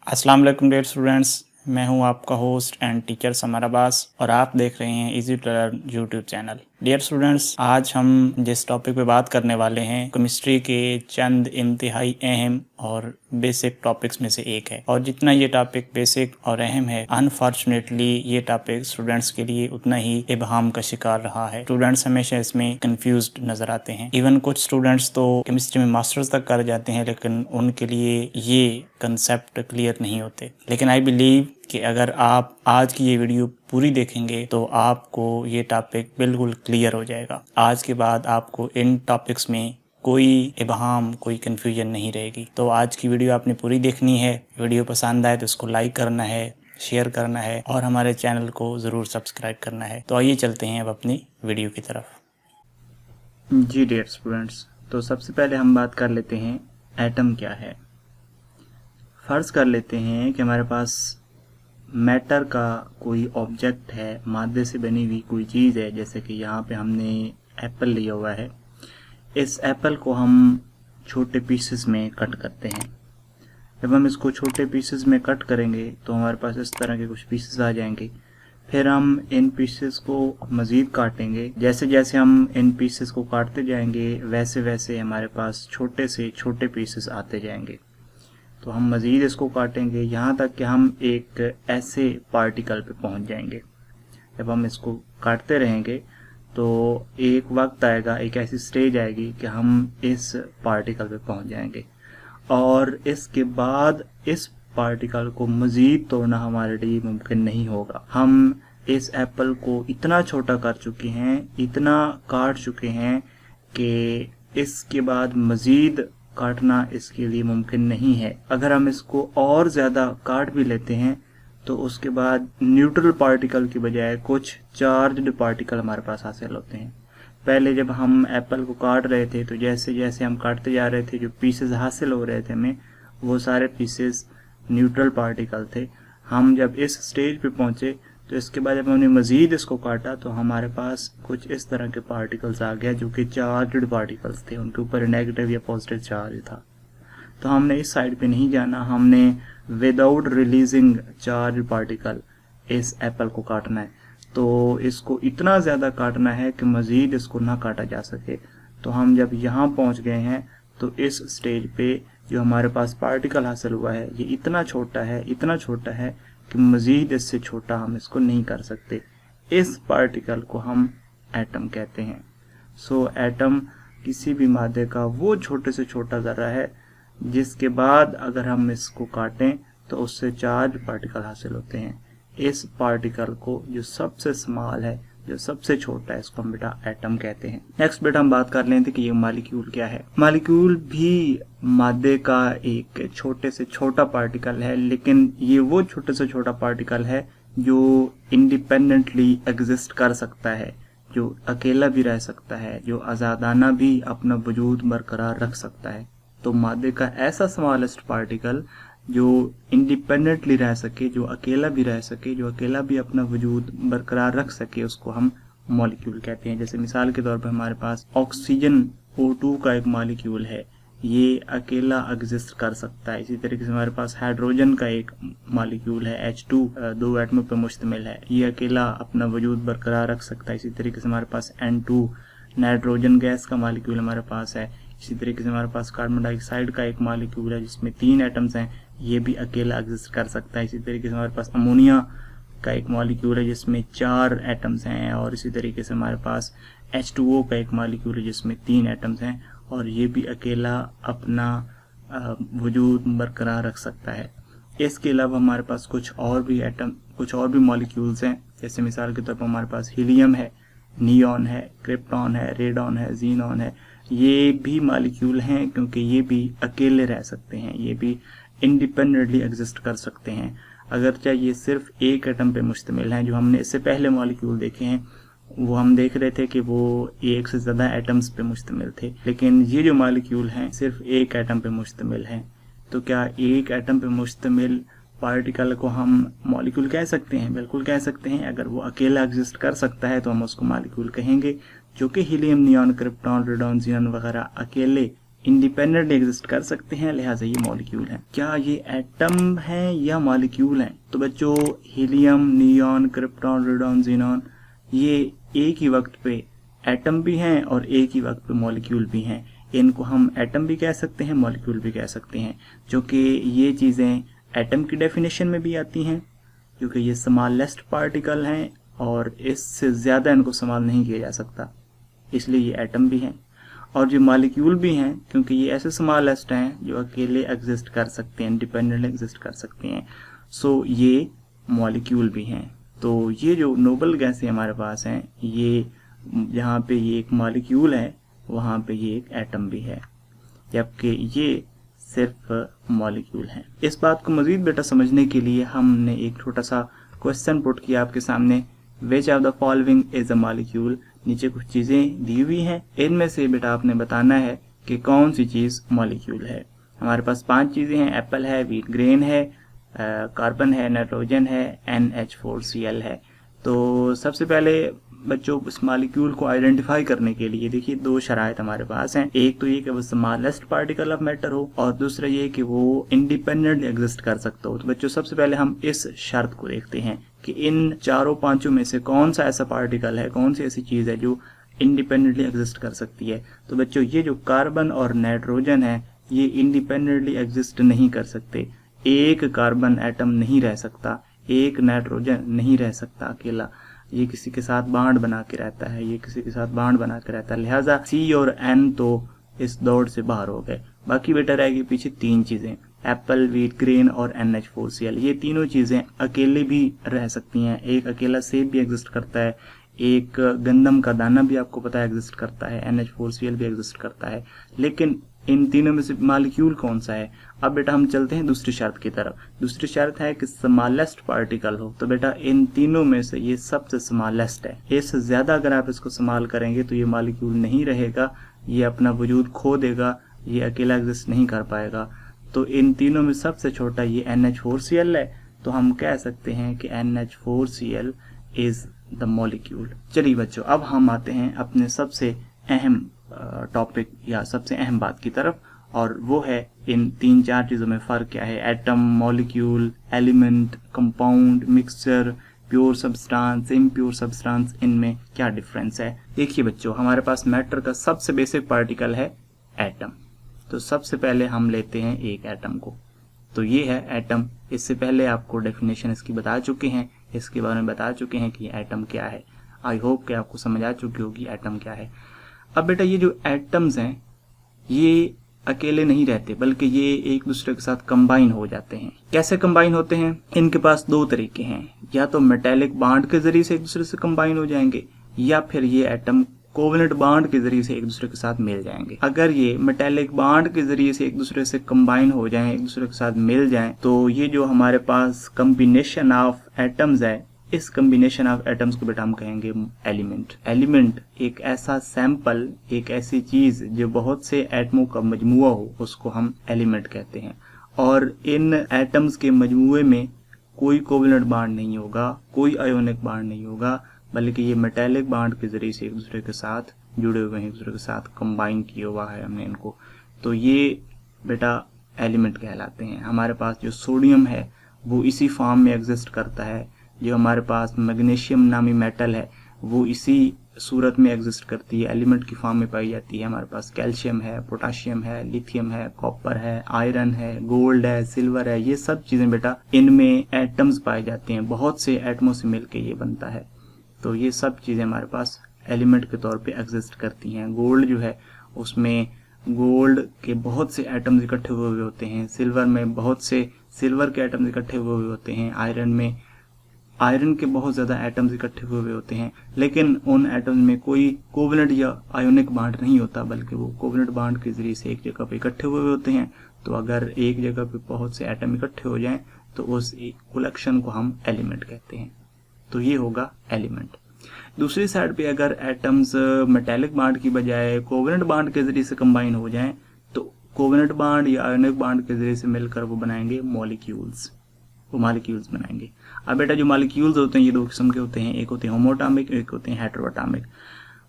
अस्सलाम वालेकुम dear students, मैं हूं आपका host and teacher Samar Abbas और आप देख रहे हैं easy to learn YouTube channel. Dear students, आज हम जिस टॉपिक पे बात करने वाले हैं केमिस्ट्री के चंद इंतहाई अहम और बेसिक टॉपिक्स में से एक है। और जितना ये टॉपिक बेसिक और अहम है, अनफॉर्चुनेटली ये टॉपिक स्टूडेंट्स के लिए उतना ही इबहम का शिकार रहा है। स्टूडेंट्स हमेशा इसमें कंफ्यूज्ड नजर आते हैं। इवन कुछ स्टूडेंट्स तो केमिस्ट्री में मास्टर्स तक कर जाते हैं, लेकिन उनके लिए ये कंसेप्ट क्लियर नहीं होते। लेकिन आई बिलीव कि अगर आप आज की ये वीडियो पूरी देखेंगे तो आपको ये टॉपिक बिल्कुल क्लियर हो जाएगा। आज के बाद आपको इन टॉपिक्स में कोई इबहम, कोई कन्फ्यूजन नहीं रहेगी। तो आज की वीडियो आपने पूरी देखनी है। वीडियो पसंद आए तो इसको लाइक करना है, शेयर करना है और हमारे चैनल को ज़रूर सब्सक्राइब करना है। तो आइए चलते हैं अब अपनी वीडियो की तरफ। जी डियर स्टूडेंट्स, तो सबसे पहले हम बात कर लेते हैं एटम क्या है। फ़र्ज़ कर लेते हैं कि हमारे पास मैटर का कोई ऑब्जेक्ट है, मादे से बनी हुई कोई चीज़ है। जैसे कि यहाँ पे हमने एप्पल लिया हुआ है। इस एप्पल को हम छोटे पीसेस में कट करते हैं। जब हम इसको छोटे पीसेस में कट करेंगे तो हमारे पास इस तरह के कुछ पीसेस आ जाएंगे। फिर हम इन पीसेस को मज़ीद काटेंगे। जैसे जैसे हम इन पीसेस को काटते जाएंगे वैसे वैसे हमारे पास छोटे से छोटे पीसेस आते जाएंगे। तो हम मज़ीद इसको काटेंगे यहाँ तक कि हम एक ऐसे पार्टिकल पे पहुँच जाएंगे। जब हम इसको काटते रहेंगे तो एक वक्त आएगा, एक ऐसी स्टेज आएगी कि हम इस पार्टिकल पे पहुँच जाएंगे और इसके बाद इस पार्टिकल को मज़ीद तोड़ना हमारे लिए मुमकिन नहीं होगा। हम इस एप्पल को इतना छोटा कर चुके हैं, इतना काट चुके हैं कि इसके बाद मज़ीद काटना इसके लिए मुमकिन नहीं है। अगर हम इसको और ज़्यादा काट भी लेते हैं तो उसके बाद न्यूट्रल पार्टिकल की बजाय कुछ चार्ज्ड पार्टिकल हमारे पास हासिल होते हैं। पहले जब हम एप्पल को काट रहे थे तो जैसे जैसे हम काटते जा रहे थे, जो पीसेस हासिल हो रहे थे हमें, वो सारे पीसेस न्यूट्रल पार्टिकल थे। हम जब इस स्टेज पे पहुँचे तो इसके बाद जब हमने मज़ीद इसको काटा तो हमारे पास कुछ इस तरह के पार्टिकल्स आ गया जो कि चार्ज्ड पार्टिकल्स थे। उनके ऊपर नेगेटिव या पॉजिटिव चार्ज था। तो हमने इस साइड पे नहीं जाना, हमने विदाउट रिलीजिंग चार्ज पार्टिकल इस एप्पल को काटना है। तो इसको इतना ज़्यादा काटना है कि मज़ीद इसको ना काटा जा सके। तो हम जब यहाँ पहुँच गए हैं तो इस स्टेज पे जो हमारे पास पार्टिकल हासिल हुआ है ये इतना छोटा है, इतना छोटा है कि मज़ीद इससे छोटा हम इसको नहीं कर सकते। इस पार्टिकल को हम एटम कहते हैं। सो एटम किसी भी मादे का वो छोटे से छोटा ज़र्रा है जिसके बाद अगर हम इसको काटें तो उससे चार्ज पार्टिकल हासिल होते हैं। इस पार्टिकल को जो सबसे स्मॉल है, जो सबसे छोटा है, इसको हम बेटा एटम कहते हैं। नेक्स्ट बेटा हम बात कर लेते हैं कि ये मॉलिक्यूल क्या है। मॉलिक्यूल भी मादे का एक छोटे से छोटा पार्टिकल है, लेकिन ये वो छोटे से छोटा पार्टिकल है जो इंडिपेंडेंटली एग्जिस्ट कर सकता है, जो अकेला भी रह सकता है, जो आज़ादाना भी अपना वजूद बरकरार रख सकता है। तो मादे का ऐसा स्मॉलेस्ट पार्टिकल जो इंडिपेंडेंटली रह सके, जो अकेला भी रह सके, जो अकेला भी अपना वजूद बरकरार रख सके, उसको हम मॉलिक्यूल कहते हैं। जैसे मिसाल के तौर पर हमारे पास ऑक्सीजन O2 का एक मॉलिक्यूल है, ये अकेला एग्जिस्ट कर सकता है। इसी तरीके से हमारे पास हाइड्रोजन का एक मॉलिक्यूल है H2, 2 एटमों पर मुश्तमिल है, ये अकेला अपना वजूद बरकरार रख सकता है। इसी तरीके से हमारे पास N2 नाइट्रोजन गैस का मॉलिक्यूल हमारे पास है। इसी तरीके से हमारे पास कार्बन डाइऑक्साइड का एक मॉलिक्यूल है जिसमें 3 एटम्स हैं, ये भी अकेला एग्जिस्ट कर सकता है। इसी तरीके से हमारे पास अमोनिया का एक मॉलिक्यूल है जिसमें 4 एटम्स हैं। और इसी तरीके से हमारे पास H2O का एक मॉलिक्यूल है जिसमें 3 एटम्स हैं और ये भी अकेला अपना वजूद बरकरार रख सकता है। इसके अलावा हमारे पास कुछ और भी मॉलिक्यूल्स हैं। जैसे मिसाल के तौर पर हमारे पास हीलियम है, नियॉन है, क्रिप्टॉन है, रेडॉन है, जीनॉन है। ये भी मॉलिक्यूल हैं क्योंकि ये भी अकेले रह सकते हैं, ये भी इंडिपेंडेंटली एग्जिस्ट कर सकते हैं। अगरचे ये सिर्फ एक एटम पे मुश्तमिल हैं। जो हमने इससे पहले मॉलिक्यूल देखे हैं वो हम देख रहे थे कि वो एक से ज़्यादा एटम्स पे मुश्तमिल थे, लेकिन ये जो मॉलिक्यूल हैं सिर्फ एक एटम पे मुश्तमिल हैं। तो क्या एक एटम पे मुश्तमिल पार्टिकल को हम मॉलिक्यूल कह सकते हैं? बिल्कुल कह सकते हैं। अगर वो अकेला एग्जिस्ट कर सकता है तो हम उसको मॉलिक्यूल कहेंगे। जो कि helium, neon, krypton, radon, Xeon वगैरह अकेले इंडिपेंडेंट एग्जिस्ट कर सकते हैं, लिहाजा ये मॉलिक्यूल है। क्या ये एटम है या मॉलिक्यूल है? तो बच्चों, helium, neon, krypton, radon, Xeon ये एक ही वक्त पे एटम भी हैं और एक ही वक्त पे मॉलिक्यूल भी हैं। इनको हम एटम भी कह सकते हैं, मॉलिक्यूल भी कह सकते हैं, जो कि ये चीज़ें एटम की डेफिनेशन में भी आती हैं, क्योंकि ये स्मॉलेस्ट पार्टिकल हैं और इससे ज़्यादा इनको इस्तेमाल नहीं किया जा सकता, इसलिए ये एटम भी हैं। और जो मॉलिक्यूल भी हैं, क्योंकि ये ऐसे स्मॉलेस्ट हैं जो अकेले एग्जिस्ट कर सकते हैं, इंडिपेंडेंट एग्जिस्ट कर सकते हैं, सो ये मॉलिक्यूल भी हैं। तो ये जो नोबल गैसें हमारे पास हैं, ये जहाँ पे ये एक मॉलिक्यूल है वहाँ पे ये एक एटम भी है, जबकि ये सिर्फ मॉलिक्यूल है। इस बात को मज़ीद बेटा समझने के लिए हमने एक छोटा सा क्वेश्चन पुट किया आपके सामने, which of the following is a molecule. नीचे कुछ चीज़ें दी हुई हैं, इनमें से बेटा आपने बताना है कि कौन सी चीज़ मॉलिक्यूल है। हमारे पास 5 चीज़ें हैं, एप्पल है, व्हीट ग्रेन है, कार्बन है, नाइट्रोजन है, NH4Cl है। तो सबसे पहले बच्चों, इस मॉलिक्यूल को आइडेंटिफाई करने के लिए देखिए 2 शराइत हमारे पास हैं। एक तो ये कि वो स्मॉलेस्ट पार्टिकल ऑफ मैटर हो, और दूसरा ये कि वो इंडिपेंडेंट एग्जिस्ट कर सकता हो। तो बच्चों, सबसे पहले हम इस शर्त को देखते हैं कि इन 4-5 में से कौन सा ऐसा पार्टिकल है, कौन सी ऐसी चीज़ है जो इंडिपेंडेंटली एग्जिस्ट कर सकती है। तो बच्चों, ये जो कार्बन और नाइट्रोजन है ये इंडिपेंडेंटली एग्जिस्ट नहीं कर सकते। एक कार्बन एटम नहीं रह सकता, एक नाइट्रोजन नहीं रह सकता अकेला, ये किसी के साथ बांड बना के रहता है, ये किसी के साथ बांड बना के रहता है। लिहाजा C और N तो इस दौड़ से बाहर हो गए। बाकी बेटा रहेगी पीछे 3 चीज़ें, एप्पल, व्हीट ग्रेन और NH4Cl। ये तीनों चीज़ें अकेले भी रह सकती हैं। एक अकेला सेब भी एग्जिस्ट करता है, एक गंदम का दाना भी आपको पता है एग्जिस्ट करता है, NH4Cl भी एग्जिस्ट करता है। लेकिन इन तीनों में से मॉलिक्यूल कौन सा है? अब बेटा हम चलते हैं दूसरी शर्त की तरफ। दूसरी शर्त है कि स्मॉलेस्ट पार्टिकल हो। तो बेटा, इन तीनों में से ये सबसे स्मॉलेस्ट है। इससे ज़्यादा अगर आप इसको इस्तेमाल करेंगे तो ये मॉलिक्यूल नहीं रहेगा, ये अपना वजूद खो देगा, ये अकेला एग्जिस्ट नहीं कर पाएगा। तो इन तीनों में सबसे छोटा ये NH4Cl है। तो हम कह सकते हैं कि NH4Cl इज़ द मॉलिक्यूल। चलिए बच्चों, अब हम आते हैं अपने सबसे अहम टॉपिक या सबसे अहम बात की तरफ, और वो है इन 3-4 चीज़ों में फ़र्क क्या है। Atom, molecule, element, compound, mixture, pure substance, impure substance, इनमें क्या डिफरेंस है। देखिए बच्चों, हमारे पास मैटर का सबसे बेसिक पार्टिकल है एटम। तो सबसे पहले हम लेते हैं एक एटम को, तो ये है एटम। इससे पहले आपको डेफिनेशन इसकी बता चुके हैं, इसके बारे में बता चुके हैं कि ये एटम क्या है। आई होप कि आपको समझ आ चुकी होगी एटम क्या है। अब बेटा, ये जो एटम्स हैं ये अकेले नहीं रहते, बल्कि ये एक दूसरे के साथ कंबाइन हो जाते हैं। कैसे कंबाइन होते हैं? इनके पास 2 तरीके हैं, या तो मेटेलिक बॉन्ड के जरिए से एक दूसरे से कंबाइन हो जाएंगे, या फिर ये एटम कोवेलेंट बॉन्ड के जरिए से एक दूसरे के साथ मिल जाएंगे। अगर ये मेटेलिक बॉन्ड के जरिए से एक दूसरे से कंबाइन हो जाएं, एक दूसरे के साथ मिल जाएं, तो ये जो हमारे पास कम्बिनेशन ऑफ एटम्स है, इस कम्बिनेशन ऑफ एटम्स को बेटा हम कहेंगे एलिमेंट। एलिमेंट एक ऐसा सैंपल, एक ऐसी चीज जो बहुत से एटमों का मजमुआ हो, उसको हम एलिमेंट कहते हैं। और इन एटम्स के मजमुए में कोई कोवेलेंट बॉन्ड नहीं होगा, कोई आयोनिक बॉन्ड नहीं होगा, बल्कि ये मेटेलिक बॉन्ड के जरिए से एक दूसरे के साथ जुड़े हुए हैं, एक दूसरे के साथ कंबाइन किया हुआ है हमने इनको। तो ये बेटा एलिमेंट कहलाते हैं। हमारे पास जो सोडियम है वो इसी फॉर्म में एग्जिस्ट करता है, जो हमारे पास मैग्नीशियम नामी मेटल है वो इसी सूरत में एग्जिस्ट करती है, एलिमेंट की फॉर्म में पाई जाती है। हमारे पास कैल्शियम है, पोटाशियम है, लिथियम है, कॉपर है, आयरन है, गोल्ड है, सिल्वर है, ये सब चीज़ें बेटा इनमें एटम्स पाए जाते हैं, बहुत से एटमों से मिलके ये बनता है। तो ये सब चीज़ें हमारे पास एलिमेंट के तौर पे एग्जिस्ट करती हैं। गोल्ड जो है उसमें गोल्ड के बहुत से एटम्स इकट्ठे हुए होते हैं, सिल्वर में बहुत से सिल्वर के एटम्स इकट्ठे हुए होते हैं, आयरन में आयरन के बहुत ज़्यादा एटम्स इकट्ठे हुए होते हैं। लेकिन उन एटम्स में कोई कोवेलेंट या आयोनिक बॉन्ड नहीं होता, बल्कि वो कोवेलेंट बॉन्ड के जरिए से एक जगह पे इकट्ठे हुए होते हैं। तो अगर एक जगह पे बहुत से एटम इकट्ठे हो जाएं तो उस कलेक्शन को हम एलिमेंट कहते हैं। तो ये होगा एलिमेंट। दूसरी साइड पे अगर एटम्स मेटेलिक बॉन्ड की बजाय कोवेलेंट बॉन्ड के जरिए से कंबाइन हो जाएं, तो कोवेलेंट बॉन्ड या आयोनिक बॉन्ड के जरिए से मिलकर वो बनाएंगे मॉलिक्यूल्स। वो मॉलिक्यूल्स बनाएंगे। अब बेटा जो मॉलिक्यूल्स होते हैं ये दो किस्म के होते हैं, एक होते हैं होमोएटॉमिक, एक होते हैं हेटेरोएटॉमिक।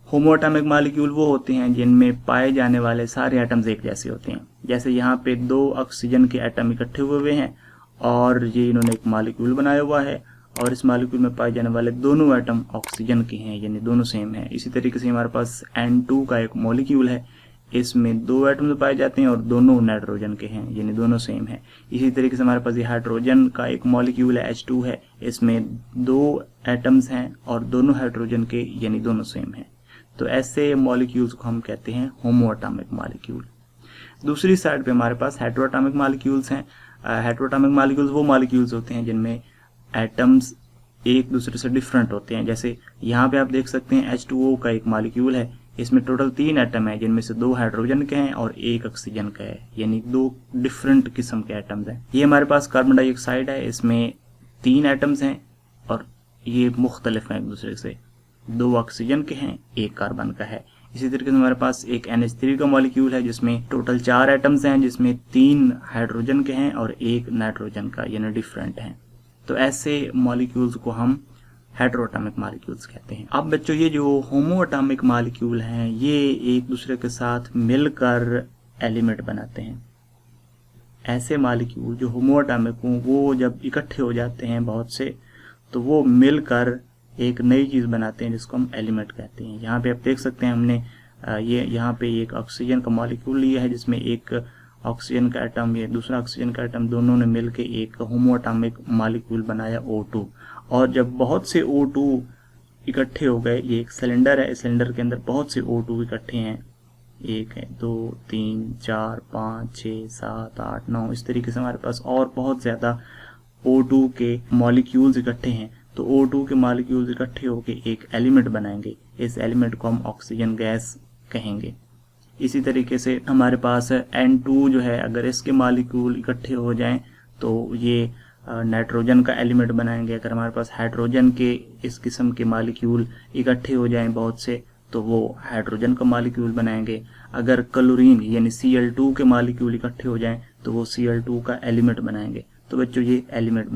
होमोएटॉमिक मॉलिक्यूल वो होते हैं जिनमें पाए जाने वाले सारे एटम्स एक जैसे होते हैं। जैसे यहाँ पे 2 ऑक्सीजन के एटम इकट्ठे हुए हैं और ये इन्होंने एक मॉलिक्यूल बनाया हुआ है और इस मॉलिक्यूल में पाए जाने वाले दोनों एटम ऑक्सीजन के हैं, यानी दोनों सेम हैं। इसी तरीके से हमारे पास N2 का एक मॉलिक्यूल है, इसमें 2 एटम्स पाए जाते हैं और दोनों नाइट्रोजन के हैं, यानी दोनों सेम है। इसी तरीके से हमारे पास ये हाइड्रोजन का एक मॉलिक्यूल है H2 है, इसमें 2 एटम्स हैं और दोनों हाइड्रोजन के, यानी दोनों सेम हैं। तो ऐसे मॉलिक्यूल्स को हम कहते हैं होमोएटॉमिक मॉलिक्यूल। दूसरी साइड पे हमारे पास हेटेरोएटॉमिक मॉलिक्यूल्स हैं। हेटेरोएटॉमिक मॉलिक्यूल्स वो मॉलिक्यूल्स होते हैं जिनमें एटम्स एक दूसरे से डिफरेंट होते हैं। जैसे यहाँ पे आप देख सकते हैं H2O का एक मॉलिक्यूल है, इसमें टोटल 3 एटम है जिनमें से 2 हाइड्रोजन के हैं और 1 ऑक्सीजन का है, यानी 2 डिफरेंट किस्म के एटम्स हैं। ये हमारे पास कार्बन डाइऑक्साइड है, इसमें 3 एटम्स हैं और ये मुख्तलिफ हैं एक दूसरे से, 2 ऑक्सीजन के हैं, 1 कार्बन का है। इसी तरीके से हमारे पास एक NH3 का मॉलिक्यूल है जिसमें टोटल 4 एटम्स हैं, जिसमें 3 हाइड्रोजन के हैं और 1 नाइट्रोजन का, यानी डिफरेंट हैं। तो ऐसे मॉलिक्यूल्स को हम हेटेरोएटॉमिक मॉलिक्यूल्स कहते हैं। अब बच्चों ये जो होमोएटॉमिक मॉलिक्यूल हैं ये एक दूसरे के साथ मिलकर एलिमेंट बनाते हैं। ऐसे मॉलिक्यूल जो होमोएटॉमिक हों वो जब इकट्ठे हो जाते हैं बहुत से, तो वो मिलकर एक नई चीज़ बनाते हैं जिसको हम एलिमेंट कहते हैं। यहाँ पे आप देख सकते हैं हमने ये यहाँ पे एक ऑक्सीजन का मॉलिक्यूल लिया है जिसमें एक ऑक्सीजन का एटम, ये दूसरा ऑक्सीजन का एटम, दोनों ने मिलकर एक होमोएटॉमिक मॉलिक्यूल बनाया O2। और जब बहुत से O2 इकट्ठे हो गए, ये एक सिलेंडर है, इस सिलेंडर के अंदर बहुत से O2 इकट्ठे हैं, 1 है, 2, 3, 4, 5, 6, 7, 8, 9, इस तरीके से हमारे पास और बहुत ज़्यादा O2 के मॉलिक्यूल्स इकट्ठे हैं। तो O2 के मॉलिक्यूल्स इकट्ठे होकर एक एलिमेंट बनाएंगे, इस एलिमेंट को हम ऑक्सीजन गैस कहेंगे। इसी तरीके से हमारे पास N2 जो है, अगर इसके मॉलिक्यूल इकट्ठे हो जाएं तो ये नाइट्रोजन का एलिमेंट बनाएंगे। अगर हमारे पास हाइड्रोजन के इस किस्म के मॉलिक्यूल इकट्ठे हो जाएं बहुत से तो वो हाइड्रोजन का मॉलिक्यूल बनाएंगे। अगर क्लोरीन यानी Cl2 के मॉलिक्यूल इकट्ठे हो जाएं तो वो Cl2 का एलिमेंट बनाएंगे। तो बच्चों ये एलिमेंट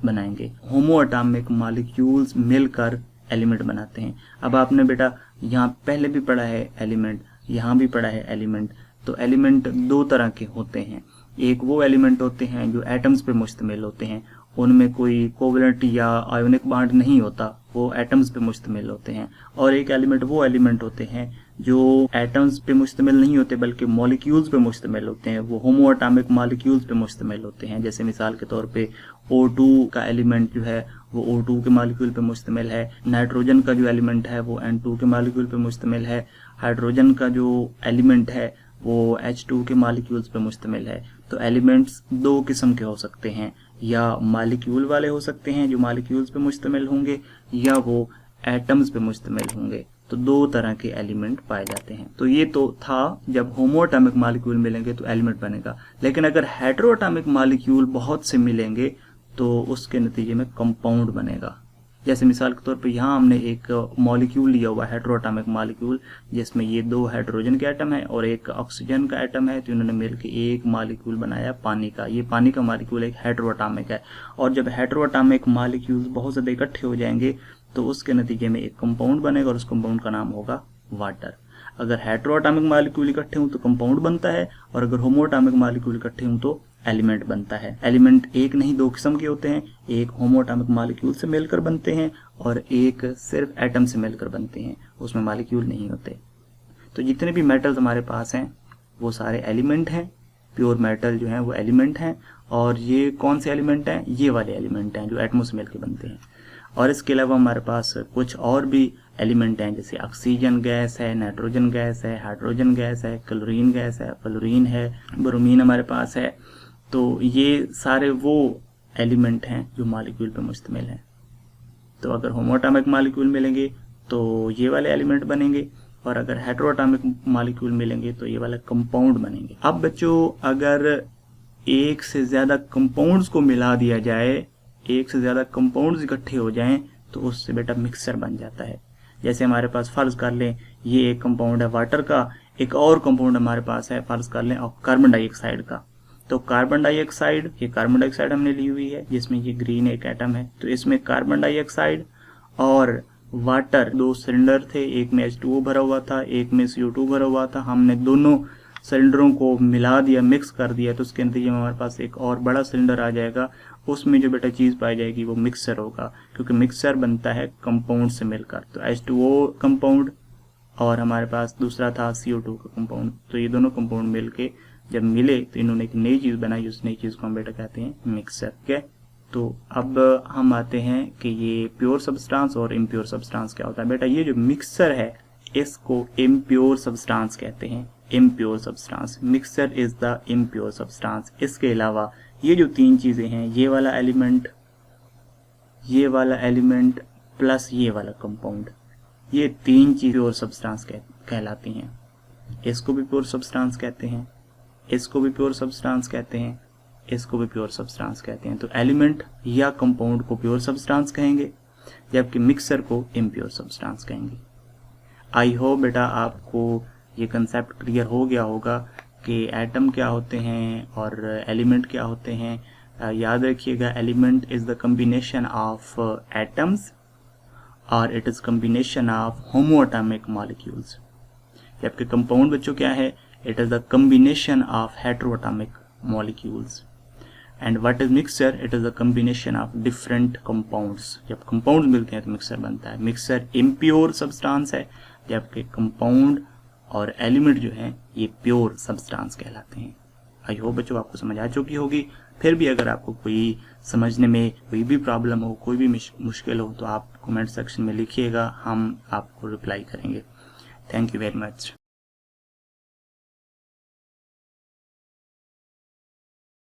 बनाएंगे। होमोएटॉमिक मॉलिक्यूल्स मिलकर एलिमेंट बनाते हैं। अब आपने बेटा यहाँ पहले भी पढ़ा है एलिमेंट, यहाँ भी पढ़ा है एलिमेंट। तो एलिमेंट 2 तरह के होते हैं। एक वो एलिमेंट होते हैं जो एटम्स पे मुश्तमिल होते हैं, उनमें कोई कोवेलेंट या आयोनिक बॉन्ड नहीं होता, वो एटम्स पे मुश्तमिल होते हैं। और एक एलिमेंट वो एलिमेंट होते हैं जो एटम्स पे मुश्तमिल नहीं होते बल्कि मॉलिक्यूल्स पे मुश्तमिल होते हैं, वो होमोएटॉमिक मॉलिक्यूल्स पे मुश्तमिल होते हैं। जैसे मिसाल के तौर पे O2 का एलिमेंट जो है वो O2 के मॉलिक्यूल पे मुश्तमिल है, नाइट्रोजन का जो एलिमेंट है वो N2 के मॉलिक्यूल पे मुश्तमिल है, हाइड्रोजन का जो एलिमेंट है वो H2 के मॉलिक्यूल्स पे मुश्तमिल है। तो एलिमेंट्स 2 किस्म के हो सकते हैं, या मॉलिक्यूल वाले हो सकते हैं जो मॉलिक्यूल्स पे मुश्तमिल होंगे, या वो एटम्स पे मुश्तमिल होंगे। तो 2 तरह के एलिमेंट पाए जाते हैं। तो ये तो था जब होमोएटॉमिक मॉलिक्यूल मिलेंगे तो एलिमेंट बनेगा। लेकिन अगर हेटेरोएटॉमिक मॉलिक्यूल बहुत से मिलेंगे तो उसके नतीजे में कंपाउंड बनेगा। जैसे मिसाल के तौर पे यहाँ हमने एक मॉलिक्यूल लिया हुआ है, हेटेरोएटॉमिक मॉलिक्यूल, जिसमें ये 2 हाइड्रोजन के एटम है और 1 ऑक्सीजन का एटम है। तो इन्होंने मिलकर एक मॉलिक्यूल बनाया पानी का। ये पानी का मॉलिक्यूल एक हेटेरोएटॉमिक है। और जब हेटेरोएटॉमिक मॉलिक्यूल्स बहुत ज़्यादा इकट्ठे हो जाएंगे तो उसके नतीजे में एक कंपाउंड बनेगा और उस कंपाउंड का नाम होगा वाटर। अगर हेटेरोएटॉमिक मॉलिक्यूल इकट्ठे हों तो कंपाउंड बनता है, और अगर होमोएटॉमिक मॉलिक्यूल इकट्ठे हों तो एलिमेंट बनता है। एलिमेंट एक नहीं 2 किस्म के होते हैं, एक होमोएटॉमिक मॉलिक्यूल से मिलकर बनते हैं और एक सिर्फ एटम से मिलकर बनते हैं, उसमें मॉलिक्यूल नहीं होते। तो जितने भी मेटल्स हमारे पास हैं वो सारे एलिमेंट हैं, प्योर मेटल जो हैं वो एलिमेंट हैं। और ये कौन से एलिमेंट हैं? ये वाले एलिमेंट हैं जो एटमों से मिलकर बनते हैं। और इसके अलावा हमारे पास कुछ और भी एलिमेंट हैं, जैसे ऑक्सीजन गैस है, नाइट्रोजन गैस है, हाइड्रोजन गैस है, क्लोरीन गैस है, फ्लोरीन है, ब्रोमीन हमारे पास है। तो ये सारे वो एलिमेंट हैं जो मॉलिक्यूल पे मुश्तमिल हैं। तो अगर होमोएटॉमिक मॉलिक्यूल मिलेंगे तो ये वाले एलिमेंट बनेंगे, और अगर हेटेरोएटॉमिक मॉलिक्यूल मिलेंगे तो ये वाले कंपाउंड बनेंगे। अब बच्चों अगर एक से ज़्यादा कंपाउंड्स को मिला दिया जाए, एक से ज़्यादा कंपाउंड्स इकट्ठे हो जाएं, तो उससे बेटा मिक्सचर बन जाता है। जैसे हमारे पास फर्ज कर लें ये एक कंपाउंड है वाटर का, एक और कंपाउंड हमारे पास है फर्ज कर लें और कार्बन डाइऑक्साइड का। तो कार्बन डाइऑक्साइड, ये कार्बन डाइऑक्साइड हमने ली हुई है जिसमें ये ग्रीन एक एटम है, तो इसमें कार्बन डाइऑक्साइड और वाटर, 2 सिलेंडर थे, एक में H2O भरा हुआ था, एक में CO2 भरा हुआ था। हमने दोनों सिलेंडरों को मिला दिया, मिक्स कर दिया, तो उसके नतीजे में हमारे पास एक और बड़ा सिलेंडर आ जाएगा। उसमें जो बेटा चीज़ पाई जाएगी वो मिक्सर होगा, क्योंकि मिक्सर बनता है कंपाउंड से मिलकर। तो H2O कंपाउंड और हमारे पास दूसरा था CO2 का कंपाउंड, तो ये दोनों कंपाउंड मिलके जब मिले तो इन्होंने एक नई चीज़ बनाई, उस नई चीज़ को हम बेटा कहते हैं मिक्सर। ठीक है, तो अब हम आते हैं कि ये प्योर सब्सटेंस और इम्प्योर सब्सटेंस क्या होता है। बेटा ये जो मिक्सर है इसको इम्प्योर सब्सटेंस कहते हैं, impure substance. Mixer is the impure substance. इसके अलावा ये जो 3 चीज़ें हैं, ये वाला एलिमेंट प्लस ये वाला कंपाउंड, ये 3 चीज़ प्योर सब्सटेंस कहलाती हैं। इसको भी प्योर सब्सटेंस कहते हैं, इसको भी प्योर सब्सटेंस कहते हैं, इसको भी प्योर सब्सटेंस कहते हैं। तो एलिमेंट या कंपाउंड को प्योर सब्सटेंस कहेंगे, जबकि मिक्सर को इम्प्योर सब्सटेंस कहेंगे। आई होप बेटा आपको ये कंसेप्ट क्लियर हो गया होगा कि एटम क्या होते हैं और एलिमेंट क्या होते हैं। याद रखिएगा, element is the combination of atoms और it is combination of homoatomic molecules, जबकि कंपाउंड बच्चों क्या है, it is the combination of heteroatomic molecules. And what is mixture, it is the combination of different compounds. जब compounds मिलते हैं तो mixer बनता है। मिक्सर इम्प्योर सब्सटेंस है, जबकि कंपाउंड और एलिमेंट जो हैं ये प्योर सब्सटेंस कहलाते हैं। आई होप बच्चों आपको समझ आ चुकी होगी। फिर भी अगर आपको कोई समझने में कोई भी प्रॉब्लम हो, कोई भी मुश्किल हो, तो आप कमेंट सेक्शन में लिखिएगा, हम आपको रिप्लाई करेंगे। Thank you very much.